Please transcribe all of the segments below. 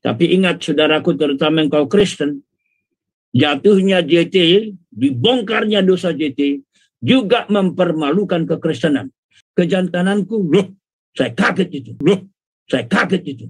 Tapi ingat saudaraku, terutama engkau Kristen, jatuhnya JT, dibongkarnya dosa JT, juga mempermalukan kekristenan. Kejantananku, saya kaget itu. Saya kaget itu.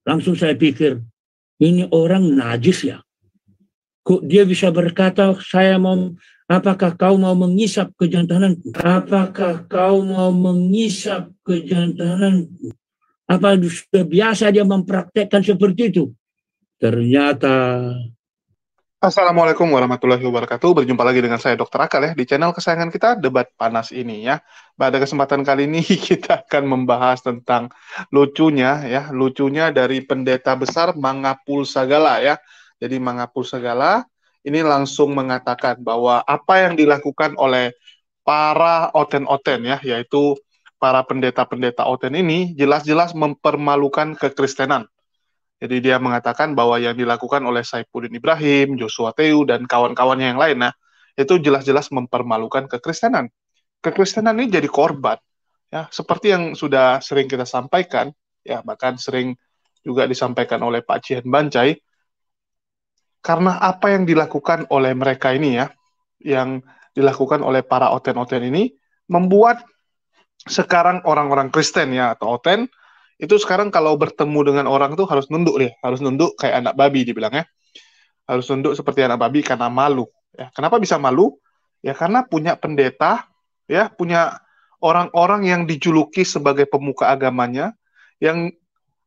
Langsung saya pikir, ini orang najis ya. Kok dia bisa berkata, apakah kau mau mengisap kejantananku? Apakah kau mau mengisap kejantananku? Apa sudah biasa dia mempraktekkan seperti itu? Ternyata. Assalamualaikum warahmatullahi wabarakatuh. Berjumpa lagi dengan saya Dr. Akal ya di channel kesayangan kita, Debat Panas ini ya. Pada kesempatan kali ini kita akan membahas tentang lucunya dari pendeta besar Mangapul Sagala ya. Jadi Mangapul Sagala ini langsung mengatakan bahwa apa yang dilakukan oleh para oten-oten ya, yaitu para pendeta-pendeta oten ini jelas-jelas mempermalukan kekristenan. Jadi dia mengatakan bahwa yang dilakukan oleh Saifuddin Ibrahim, Joshua Teu, dan kawan-kawannya yang lain, itu jelas-jelas mempermalukan kekristenan. Kekristenan ini jadi korban, ya, seperti yang sudah sering kita sampaikan, ya, bahkan sering juga disampaikan oleh Pak Cihan Bancai, karena apa yang dilakukan oleh mereka ini ya, yang dilakukan oleh para oten-oten ini, membuat sekarang orang-orang Kristen ya, atau oten, itu sekarang kalau bertemu dengan orang itu harus nunduk harus nunduk kayak anak babi dibilangnya, harus nunduk seperti anak babi karena malu. Ya, kenapa bisa malu? Ya karena punya pendeta, ya punya orang-orang yang dijuluki sebagai pemuka agamanya, yang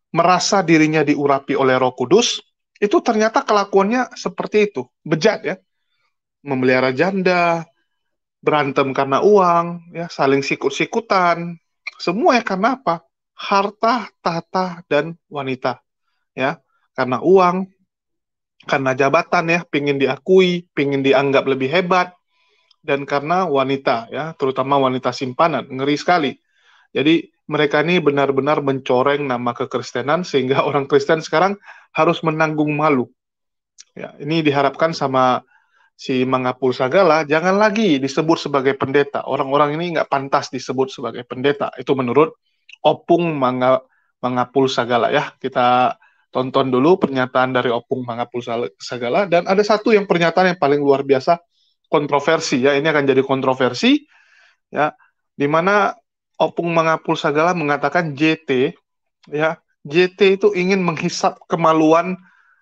merasa dirinya diurapi oleh Roh Kudus, itu ternyata kelakuannya seperti itu, bejat ya, memelihara janda, berantem karena uang, ya saling sikut-sikutan, semua ya karena apa? Harta, tahta, dan wanita. Ya, karena uang, karena jabatan ya, pingin diakui, pingin dianggap lebih hebat, dan karena wanita ya, terutama wanita simpanan, ngeri sekali. Jadi mereka ini benar-benar mencoreng nama kekristenan sehingga orang Kristen sekarang harus menanggung malu. Ya, ini diharapkan sama si Mangapul Sagala jangan lagi disebut sebagai pendeta. Orang-orang ini nggak pantas disebut sebagai pendeta. Itu menurut Opung Mangapul Sagala ya. Kita tonton dulu pernyataan dari Opung Mangapul Sagala, dan ada satu yang pernyataan yang paling luar biasa kontroversi ya. Ini akan jadi kontroversi ya, di mana Opung Mangapul Sagala mengatakan JT ya, JT itu ingin menghisap kemaluan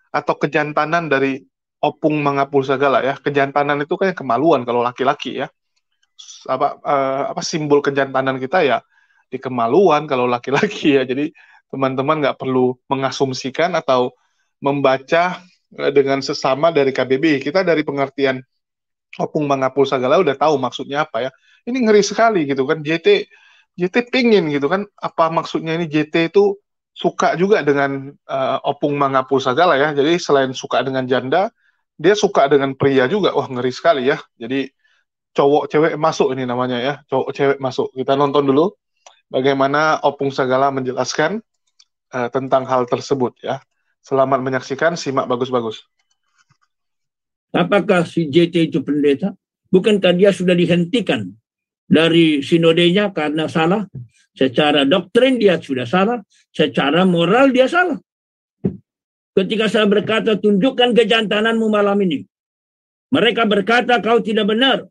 atau kejantanan dari Opung Mangapul Sagala ya. Kejantanan itu kan kemaluan kalau laki-laki ya. Apa simbol kejantanan kita ya di kemaluan kalau laki-laki ya. Jadi teman-teman nggak perlu mengasumsikan atau membaca dengan sesama dari KBBI. Kita dari pengertian Opung Mangapul Sagala udah tahu maksudnya apa ya. Ini ngeri sekali gitu kan. JT pingin gitu kan. Apa maksudnya ini? JT itu suka juga dengan Opung Mangapul Sagala ya. Jadi selain suka dengan janda, dia suka dengan pria juga. Wah, ngeri sekali ya. Jadi cowok cewek masuk ini namanya ya. Cowok cewek masuk. Kita nonton dulu bagaimana Opung Sagala menjelaskan tentang hal tersebut ya. Selamat menyaksikan, simak bagus-bagus. Apakah si JT itu pendeta? Bukankah dia sudah dihentikan dari sinodenya karena salah? Secara doktrin dia sudah salah, secara moral dia salah. Ketika saya berkata, tunjukkan kejantananmu malam ini, mereka berkata, kau tidak benar.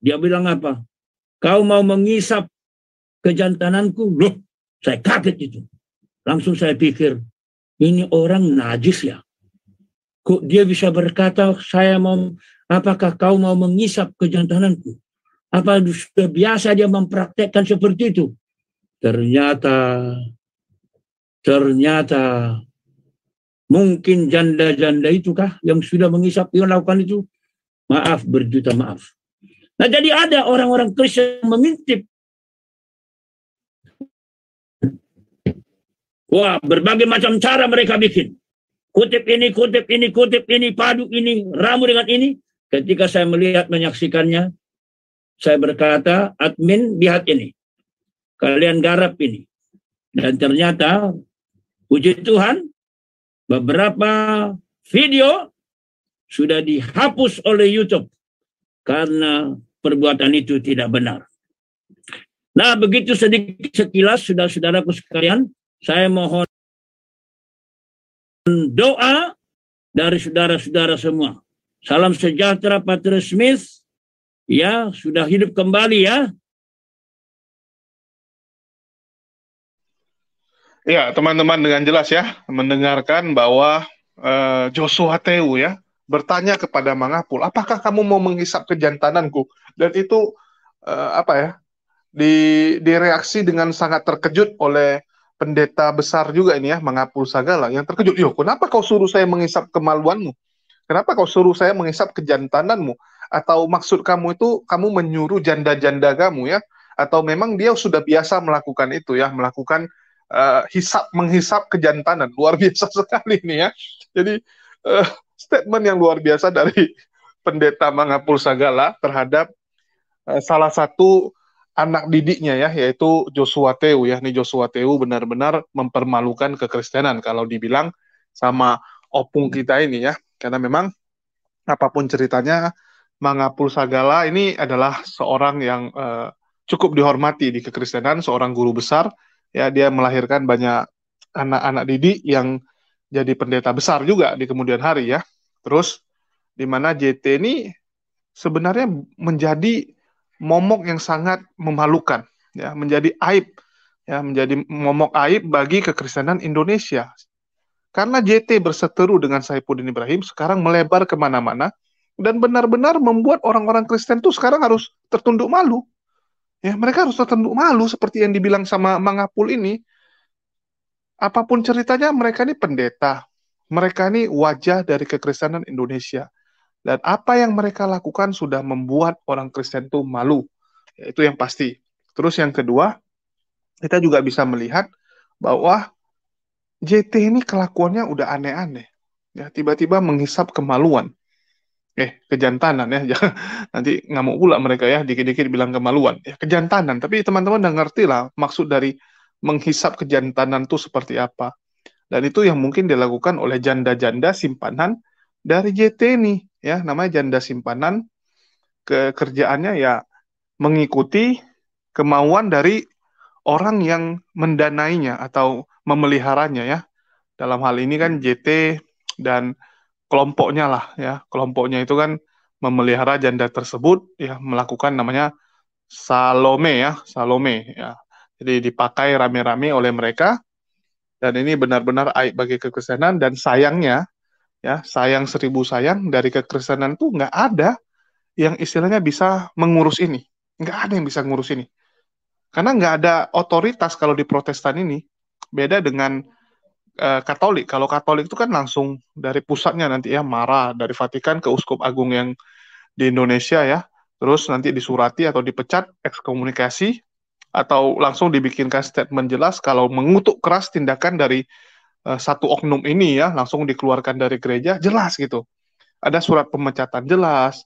Dia bilang apa? Kau mau mengisap kejantananku? Saya kaget itu. Langsung saya pikir, ini orang najis ya. Kok dia bisa berkata, apakah kau mau mengisap kejantananku? Apa sudah biasa dia mempraktekkan seperti itu? Ternyata mungkin janda-janda itukah yang sudah mengisap, yang lakukan itu? Maaf, berjuta maaf. Nah, jadi ada orang-orang Kristen mengintip. Wah, berbagai macam cara mereka bikin. Kutip ini, padu ini, ramu dengan ini. Ketika saya menyaksikannya, saya berkata, admin, lihat ini. Kalian garap ini. Dan ternyata, puji Tuhan, beberapa video sudah dihapus oleh YouTube. Karena perbuatan itu tidak benar. Nah, begitu sedikit sekilas, saudara-saudaraku sekalian, saya mohon doa dari saudara-saudara semua. Salam sejahtera Patrick Smith. Ya, sudah hidup kembali ya. Ya, teman-teman dengan jelas ya mendengarkan bahwa Joshua Teu ya bertanya kepada Mangapul, apakah kamu mau menghisap kejantananku? Dan itu apa ya? Direaksi dengan sangat terkejut oleh pendeta besar juga ini ya, Mangapul Sagala yang terkejut. Yo, kenapa kau suruh saya menghisap kemaluanmu? Kenapa kau suruh saya menghisap kejantananmu? Atau maksud kamu itu kamu menyuruh janda-janda kamu ya? Atau memang dia sudah biasa melakukan itu ya, melakukan menghisap kejantanan. Luar biasa sekali ini ya. Jadi statement yang luar biasa dari pendeta Mangapul Sagala terhadap salah satu anak didiknya ya, yaitu Joshua Teu ya. Ini Joshua Teu benar-benar mempermalukan kekristenan kalau dibilang sama opung kita ini ya. Karena memang apapun ceritanya, Mangapul Sagala ini adalah seorang yang cukup dihormati di kekristenan, seorang guru besar. Ya, dia melahirkan banyak anak-anak didik yang jadi pendeta besar juga di kemudian hari ya. Terus di mana JT ini sebenarnya menjadi momok yang sangat memalukan, ya, menjadi aib, ya, menjadi momok aib bagi kekristenan Indonesia. Karena JT berseteru dengan Saifuddin Ibrahim sekarang melebar kemana-mana dan benar-benar membuat orang-orang Kristen tuh sekarang harus tertunduk malu. Ya, mereka harus tertunduk malu seperti yang dibilang sama Mangapul ini. Apapun ceritanya, mereka ini pendeta. Mereka ini wajah dari kekristenan Indonesia. Dan apa yang mereka lakukan sudah membuat orang Kristen itu malu. Ya, itu yang pasti. Terus yang kedua, kita juga bisa melihat bahwa JT ini kelakuannya udah aneh-aneh. Ya, tiba-tiba menghisap kemaluan. Kejantanan ya. Nanti ngamuk pula mereka ya, dikit-dikit bilang kemaluan. Ya, kejantanan. Tapi teman-teman udah ngerti lah maksud dari menghisap kejantanan itu seperti apa. Dan itu yang mungkin dilakukan oleh janda-janda simpanan dari JT ini. Ya, namanya janda simpanan. Kerjaannya ya mengikuti kemauan dari orang yang mendanainya atau memeliharanya ya. Dalam hal ini kan JT dan kelompoknya lah ya. Kelompoknya itu kan memelihara janda tersebut ya, melakukan namanya Salome ya. Jadi dipakai rame-rame oleh mereka dan ini benar-benar aib bagi kekristenan dan sayangnya ya, sayang seribu sayang dari kekristenan tuh nggak ada yang istilahnya bisa mengurus ini. Nggak ada yang bisa ngurus ini. Karena nggak ada otoritas kalau di Protestan ini. Beda dengan Katolik. Kalau Katolik itu kan langsung dari pusatnya nanti ya, marah dari Vatikan ke Uskup Agung yang di Indonesia ya. Terus nanti disurati atau dipecat, ekskomunikasi, atau langsung dibikinkan statement jelas kalau mengutuk keras tindakan dari satu oknum ini ya, langsung dikeluarkan dari gereja, jelas gitu. Ada surat pemecatan jelas,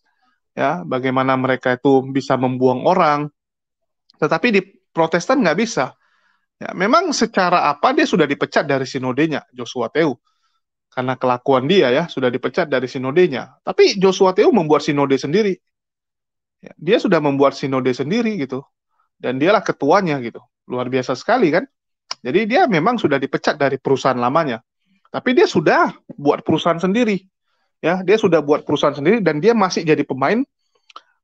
ya, bagaimana mereka itu bisa membuang orang. Tetapi di Protestan nggak bisa. Ya, memang secara apa dia sudah dipecat dari sinodenya, Joshua Teu. Karena kelakuan dia ya, sudah dipecat dari sinodenya. Tapi Joshua Teu membuat sinode sendiri. Ya, dia sudah membuat sinode sendiri gitu. Dan dialah ketuanya gitu. Luar biasa sekali kan. Jadi dia memang sudah dipecat dari perusahaan lamanya. Tapi dia sudah buat perusahaan sendiri. Ya, dia sudah buat perusahaan sendiri dan dia masih jadi pemain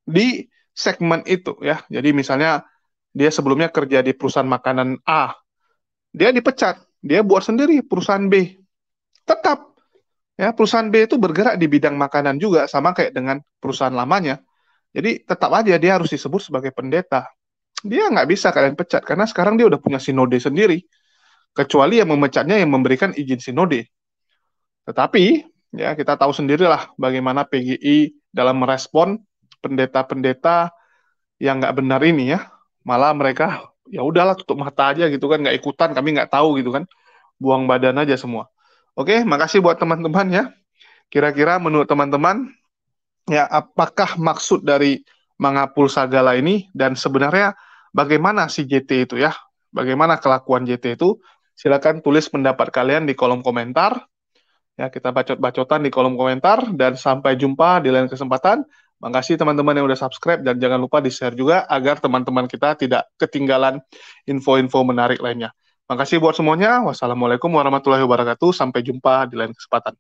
di segmen itu ya. Jadi misalnya dia sebelumnya kerja di perusahaan makanan A. Dia dipecat, dia buat sendiri perusahaan B. Tetap ya, perusahaan B itu bergerak di bidang makanan juga sama kayak dengan perusahaan lamanya. Jadi tetap aja dia harus disebut sebagai pendeta. Dia nggak bisa kalian pecat karena sekarang dia udah punya sinode sendiri. Kecuali yang memecatnya yang memberikan izin sinode. Tetapi ya kita tahu sendirilah bagaimana PGI dalam merespon pendeta-pendeta yang nggak benar ini ya. Malah mereka ya udahlah tutup mata aja gitu kan, nggak ikutan, kami nggak tahu gitu kan, buang badan aja semua. Oke, makasih buat teman-teman ya. Kira-kira menurut teman-teman ya apakah maksud dari Mangapul Sagala ini dan sebenarnya bagaimana si JT itu ya, bagaimana kelakuan JT itu? Silakan tulis pendapat kalian di kolom komentar. Ya, kita bacot-bacotan di kolom komentar dan sampai jumpa di lain kesempatan. Makasih teman-teman yang udah subscribe dan jangan lupa di-share juga agar teman-teman kita tidak ketinggalan info-info menarik lainnya. Makasih buat semuanya. Wassalamualaikum warahmatullahi wabarakatuh. Sampai jumpa di lain kesempatan.